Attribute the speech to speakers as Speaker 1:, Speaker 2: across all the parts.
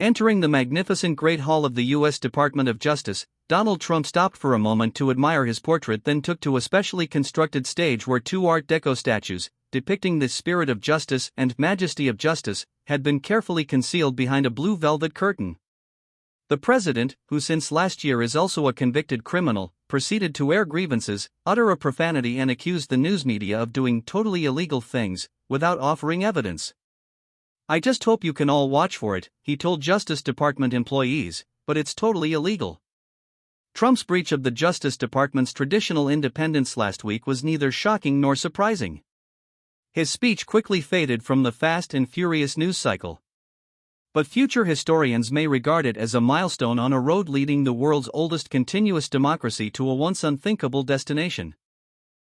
Speaker 1: Entering the magnificent Great Hall of the U.S. Department of Justice, Donald Trump stopped for a moment to admire his portrait, then took to a specially constructed stage where two Art Deco statues, depicting the spirit of justice and majesty of justice, had been carefully concealed behind a blue velvet curtain. The president, who since last year is also a convicted criminal, proceeded to air grievances, utter a profanity, and accused the news media of doing totally illegal things, without offering evidence. "I just hope you can all watch for it," he told Justice Department employees, "but it's totally illegal." Trump's breach of the Justice Department's traditional independence last week was neither shocking nor surprising. His speech quickly faded from the fast and furious news cycle. But future historians may regard it as a milestone on a road leading the world's oldest continuous democracy to a once unthinkable destination.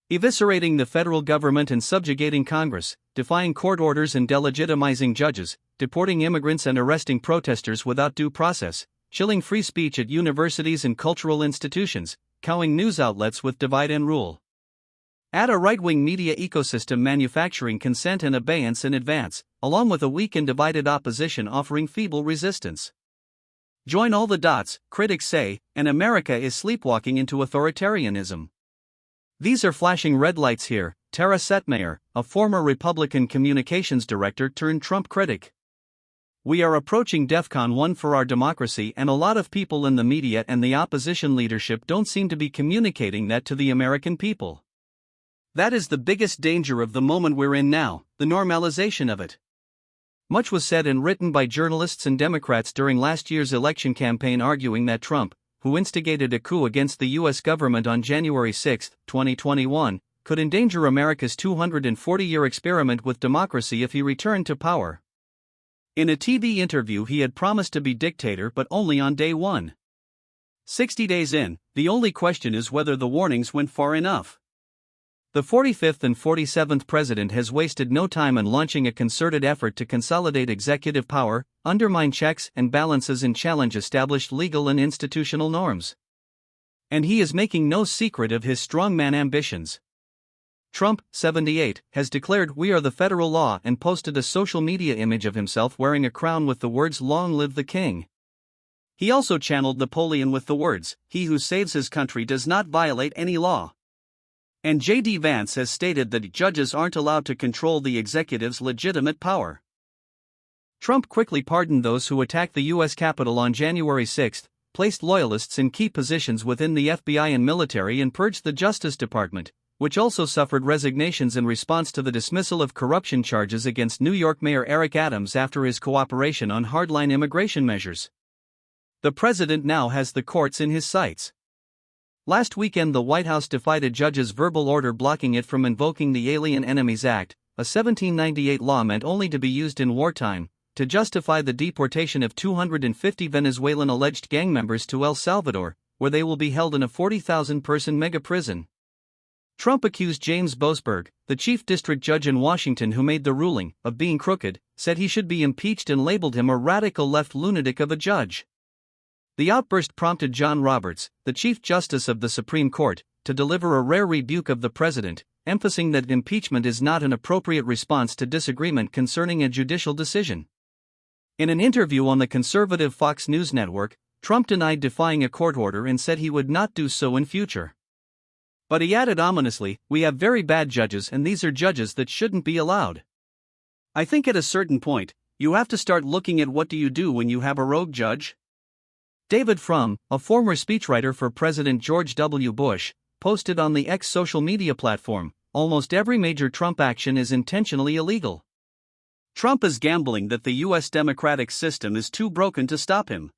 Speaker 1: Eviscerating the federal government and subjugating Congress, defying court orders and delegitimizing judges, deporting immigrants and arresting protesters without due process, chilling free speech at universities and cultural institutions, cowing news outlets with divide and rule. Add a right-wing media ecosystem manufacturing consent and abeyance in advance, along with a weak and divided opposition offering feeble resistance. Join all the dots, critics say, and America is sleepwalking into authoritarianism. "These are flashing red lights here," Tara Setmayer, a former Republican communications director turned Trump critic. "We are approaching DEFCON 1 for our democracy, and a lot of people in the media and the opposition leadership don't seem to be communicating that to the American people. That is the biggest danger of the moment we're in now, the normalization of it." Much was said and written by journalists and Democrats during last year's election campaign arguing that Trump, who instigated a coup against the U.S. government on January 6, 2021, could endanger America's 240-year experiment with democracy if he returned to power. In a TV interview, he had promised to be dictator, but only on day one. 60 days in, the only question is whether the warnings went far enough. The 45th and 47th president has wasted no time in launching a concerted effort to consolidate executive power, undermine checks and balances, and challenge established legal and institutional norms. And he is making no secret of his strongman ambitions. Trump, 78, has declared "We are the federal law" and posted a social media image of himself wearing a crown with the words "Long live the king." He also channeled Napoleon with the words, "He who saves his country does not violate any law." And J.D. Vance has stated that judges aren't allowed to control the executive's legitimate power. Trump quickly pardoned those who attacked the U.S. Capitol on January 6, placed loyalists in key positions within the FBI and military, and purged the Justice Department, which also suffered resignations in response to the dismissal of corruption charges against New York Mayor Eric Adams after his cooperation on hardline immigration measures. The president now has the courts in his sights. Last weekend, the White House defied a judge's verbal order blocking it from invoking the Alien Enemies Act, a 1798 law meant only to be used in wartime, to justify the deportation of 250 Venezuelan alleged gang members to El Salvador, where they will be held in a 40,000-person mega-prison. Trump accused James Boasberg, the chief district judge in Washington who made the ruling, of being crooked, said he should be impeached, and labeled him a radical left lunatic of a judge. The outburst prompted John Roberts, the Chief Justice of the Supreme Court, to deliver a rare rebuke of the president, emphasizing that impeachment is not an appropriate response to disagreement concerning a judicial decision. In an interview on the conservative Fox News network, Trump denied defying a court order and said he would not do so in future. But he added ominously, "We have very bad judges, and these are judges that shouldn't be allowed." I think at a certain point, you have to start looking at what do you do when you have a rogue judge? David Frum, a former speechwriter for President George W. Bush, posted on the X social media platform, "Almost every major Trump action is intentionally illegal. Trump is gambling that the U.S. democratic system is too broken to stop him.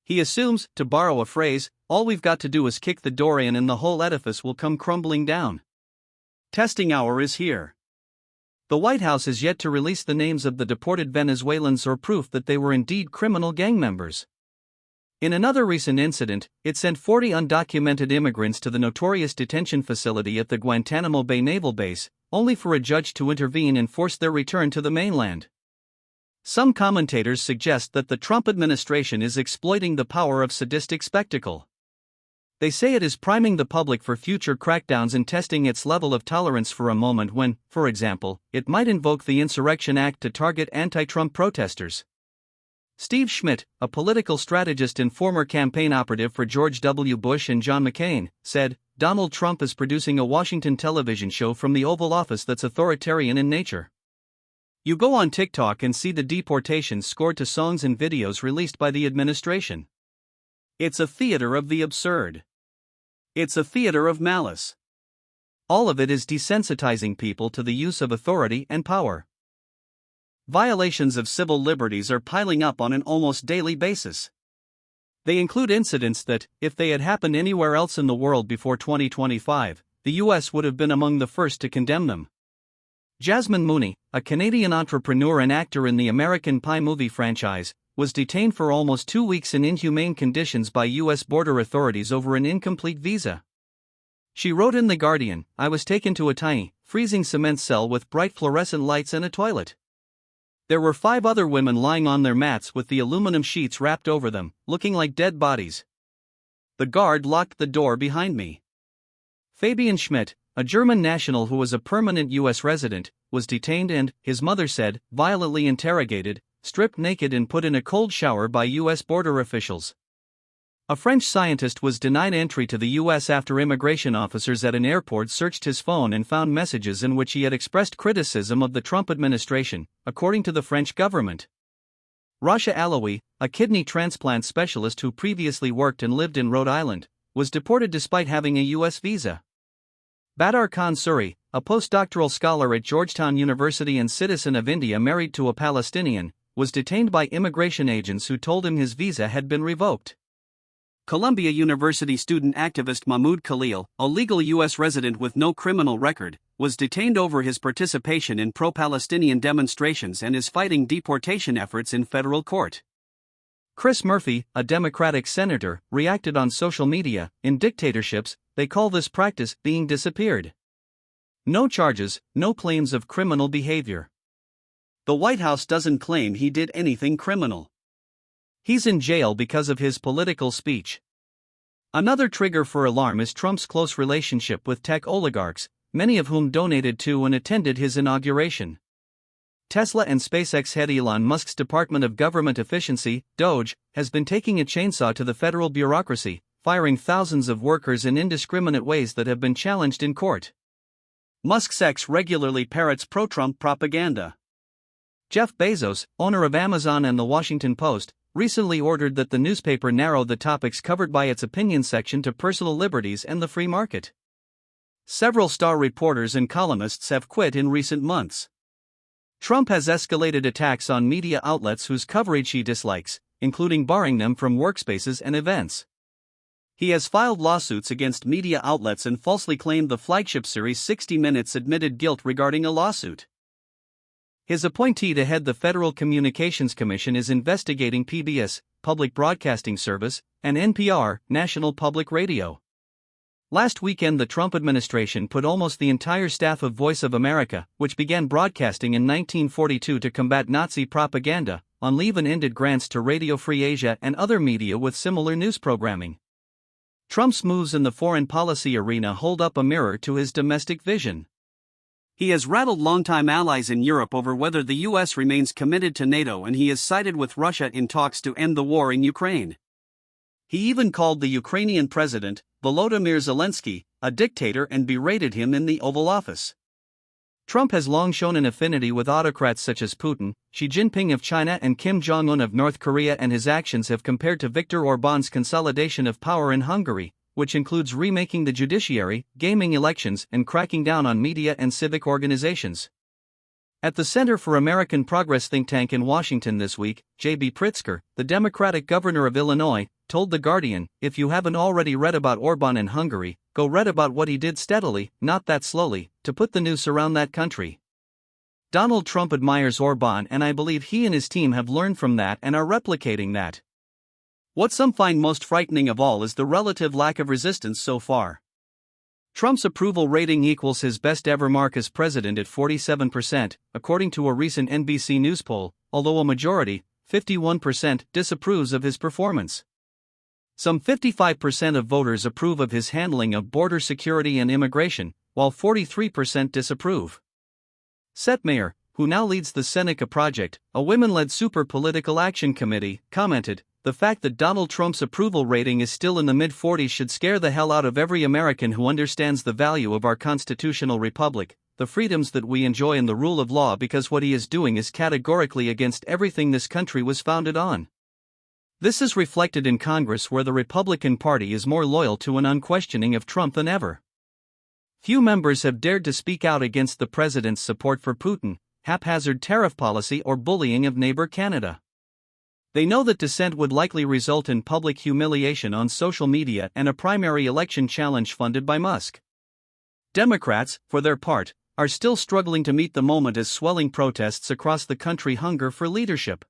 Speaker 1: He assumes, to borrow a phrase, all we've got to do is kick the door in and the whole edifice will come crumbling down. Testing hour is here." The White House has yet to release the names of the deported Venezuelans or proof that they were indeed criminal gang members. In another recent incident, it sent 40 undocumented immigrants to the notorious detention facility at the Guantanamo Bay Naval Base, only for a judge to intervene and force their return to the mainland. Some commentators suggest that the Trump administration is exploiting the power of sadistic spectacle. They say it is priming the public for future crackdowns and testing its level of tolerance for a moment when, for example, it might invoke the Insurrection Act to target anti-Trump protesters. Steve Schmidt, a political strategist and former campaign operative for George W. Bush and John McCain, said, Donald Trump is producing a Washington television show from the Oval Office that's authoritarian in nature. You go on TikTok and see the deportations scored to songs and videos released by the administration. It's a theater of the absurd. It's a theater of malice. All of it is desensitizing people to the use of authority and power. Violations of civil liberties are piling up on an almost daily basis. They include incidents that, if they had happened anywhere else in the world before 2025, the US would have been among the first to condemn them. Jasmine Mooney, a Canadian entrepreneur and actor in the American Pie movie franchise, was detained for almost 2 weeks in inhumane conditions by US border authorities over an incomplete visa. She wrote in The Guardian, I was taken to a tiny, freezing cement cell with bright fluorescent lights and a toilet. There were 5 other women lying on their mats with the aluminum sheets wrapped over them, looking like dead bodies. The guard locked the door behind me. Fabian Schmidt, a German national who was a permanent U.S. resident, was detained and, his mother said, violently interrogated, stripped naked and put in a cold shower by U.S. border officials. A French scientist was denied entry to the U.S. after immigration officers at an airport searched his phone and found messages in which he had expressed criticism of the Trump administration, according to the French government. Rasha Alawi, a kidney transplant specialist who previously worked and lived in Rhode Island, was deported despite having a U.S. visa. Badar Khan Suri, a postdoctoral scholar at Georgetown University and citizen of India married to a Palestinian, was detained by immigration agents who told him his visa had been revoked. Columbia University student activist Mahmoud Khalil, a legal U.S. resident with no criminal record, was detained over his participation in pro-Palestinian demonstrations and is fighting deportation efforts in federal court. Chris Murphy, a Democratic senator, reacted on social media, in dictatorships, they call this practice being disappeared. No charges, no claims of criminal behavior. The White House doesn't claim he did anything criminal. He's in jail because of his political speech. Another trigger for alarm is Trump's close relationship with tech oligarchs, many of whom donated to and attended his inauguration. Tesla and SpaceX head Elon Musk's Department of Government Efficiency, DOGE, has been taking a chainsaw to the federal bureaucracy, firing thousands of workers in indiscriminate ways that have been challenged in court. Musk's ex regularly parrots pro-Trump propaganda. Jeff Bezos, owner of Amazon and The Washington Post, recently ordered that the newspaper narrow the topics covered by its opinion section to personal liberties and the free market. Several star reporters and columnists have quit in recent months. Trump has escalated attacks on media outlets whose coverage he dislikes, including barring them from workspaces and events. He has filed lawsuits against media outlets and falsely claimed the flagship series 60 Minutes admitted guilt regarding a lawsuit. His appointee to head the Federal Communications Commission is investigating PBS, Public Broadcasting Service, and NPR, National Public Radio. Last weekend the Trump administration put almost the entire staff of Voice of America, which began broadcasting in 1942 to combat Nazi propaganda, on leave and ended grants to Radio Free Asia and other media with similar news programming. Trump's moves in the foreign policy arena hold up a mirror to his domestic vision. He has rattled longtime allies in Europe over whether the U.S. remains committed to NATO, and he has sided with Russia in talks to end the war in Ukraine. He even called the Ukrainian president, Volodymyr Zelensky, a dictator and berated him in the Oval Office. Trump has long shown an affinity with autocrats such as Putin, Xi Jinping of China and Kim Jong-un of North Korea, and his actions have compared to Viktor Orban's consolidation of power in Hungary, which includes remaking the judiciary, gaming elections, and cracking down on media and civic organizations. At the Center for American Progress think tank in Washington this week, J.B. Pritzker, the Democratic governor of Illinois, told The Guardian, if you haven't already read about Orban in Hungary, go read about what he did steadily, not that slowly, to put the noose around that country. Donald Trump admires Orban, and I believe he and his team have learned from that and are replicating that. What some find most frightening of all is the relative lack of resistance so far. Trump's approval rating equals his best ever mark as president at 47%, according to a recent NBC News poll, although a majority, 51%, disapproves of his performance. Some 55% of voters approve of his handling of border security and immigration, while 43% disapprove. Setmeyer, who now leads the Seneca Project, a women-led super political action committee, commented, "The fact that Donald Trump's approval rating is still in the mid-40s should scare the hell out of every American who understands the value of our constitutional republic, the freedoms that we enjoy and the rule of law, because what he is doing is categorically against everything this country was founded on." This is reflected in Congress, where the Republican Party is more loyal to and unquestioning of Trump than ever. Few members have dared to speak out against the president's support for Putin, haphazard tariff policy, or bullying of neighbor Canada. They know that dissent would likely result in public humiliation on social media and a primary election challenge funded by Musk. Democrats, for their part, are still struggling to meet the moment as swelling protests across the country hunger for leadership.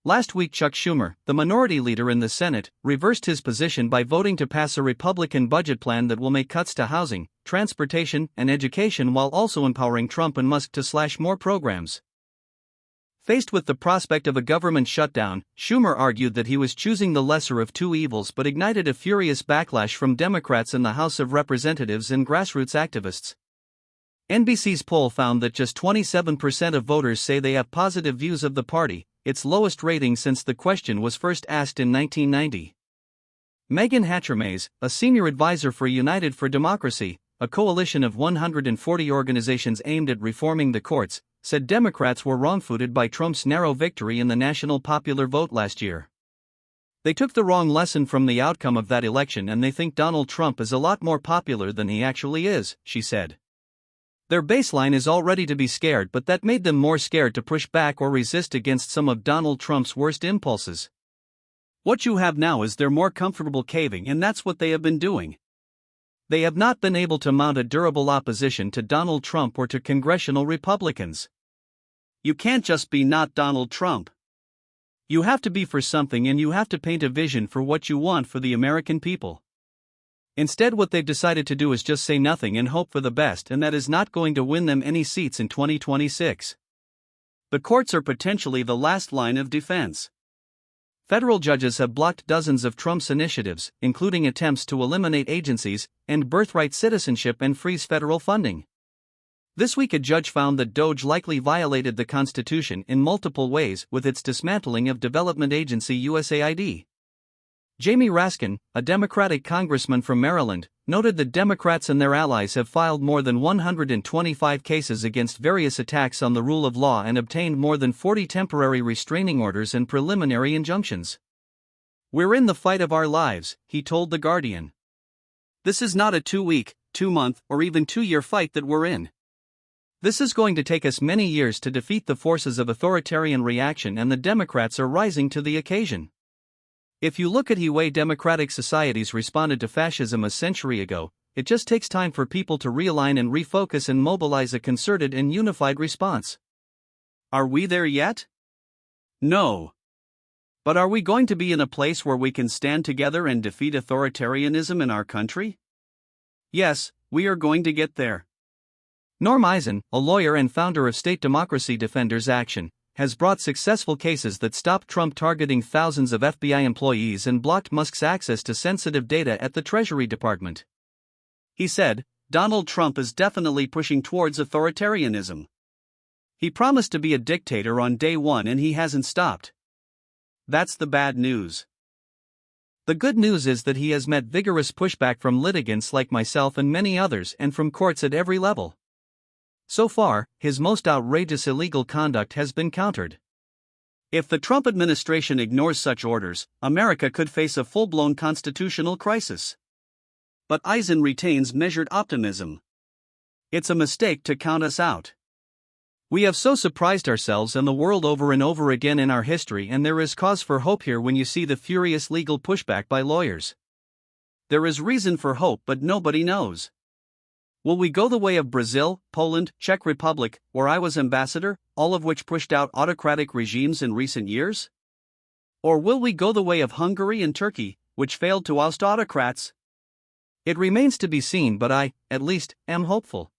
Speaker 1: Last week, Chuck Schumer, the minority leader in the Senate, reversed his position by voting to pass a Republican budget plan that will make cuts to housing, transportation, and education while also empowering Trump and Musk to slash more programs. Faced with the prospect of a government shutdown, Schumer argued that he was choosing the lesser of two evils, but ignited a furious backlash from Democrats in the House of Representatives and grassroots activists. NBC's poll found that just 27% of voters say they have positive views of the party, its lowest rating since the question was first asked in 1990. Megan Hatchermays, a senior advisor for United for Democracy, a coalition of 140 organizations aimed at reforming the courts, said Democrats were wrong-footed by Trump's narrow victory in the national popular vote last year. They took the wrong lesson from the outcome of that election, and they think Donald Trump is a lot more popular than he actually is, she said. Their baseline is already to be scared, but that made them more scared to push back or resist against some of Donald Trump's worst impulses. What you have now is they're more comfortable caving, and that's what they have been doing. They have not been able to mount a durable opposition to Donald Trump or to congressional Republicans. You can't just be not Donald Trump. You have to be for something, and you have to paint a vision for what you want for the American people. Instead, what they've decided to do is just say nothing and hope for the best, and that is not going to win them any seats in 2026. The courts are potentially the last line of defense. Federal judges have blocked dozens of Trump's initiatives, including attempts to eliminate agencies, end birthright citizenship, and freeze federal funding. This week, a judge found that DOJ likely violated the Constitution in multiple ways with its dismantling of development agency USAID. Jamie Raskin, a Democratic congressman from Maryland, noted that Democrats and their allies have filed more than 125 cases against various attacks on the rule of law and obtained more than 40 temporary restraining orders and preliminary injunctions. "We're in the fight of our lives," he told The Guardian. "This is not a 2-week, 2-month, or even 2-year fight that we're in. This is going to take us many years to defeat the forces of authoritarian reaction, and the Democrats are rising to the occasion. If you look at the way democratic societies responded to fascism a century ago, it just takes time for people to realign and refocus and mobilize a concerted and unified response. Are we there yet? No. But are we going to be in a place where we can stand together and defeat authoritarianism in our country? Yes, we are going to get there." Norm Eisen, a lawyer and founder of State Democracy Defenders Action, has brought successful cases that stopped Trump targeting thousands of FBI employees and blocked Musk's access to sensitive data at the Treasury Department. He said, "Donald Trump is definitely pushing towards authoritarianism. He promised to be a dictator on day one, and he hasn't stopped. That's the bad news. The good news is that he has met vigorous pushback from litigants like myself and many others, and from courts at every level. So far, his most outrageous illegal conduct has been countered. If the Trump administration ignores such orders, America could face a full-blown constitutional crisis." But Eisen retains measured optimism. "It's a mistake to count us out. We have so surprised ourselves and the world over and over again in our history, and there is cause for hope here when you see the furious legal pushback by lawyers. There is reason for hope, but nobody knows. Will we go the way of Brazil, Poland, Czech Republic, where I was ambassador, all of which pushed out autocratic regimes in recent years? Or will we go the way of Hungary and Turkey, which failed to oust autocrats? It remains to be seen, but I, at least, am hopeful."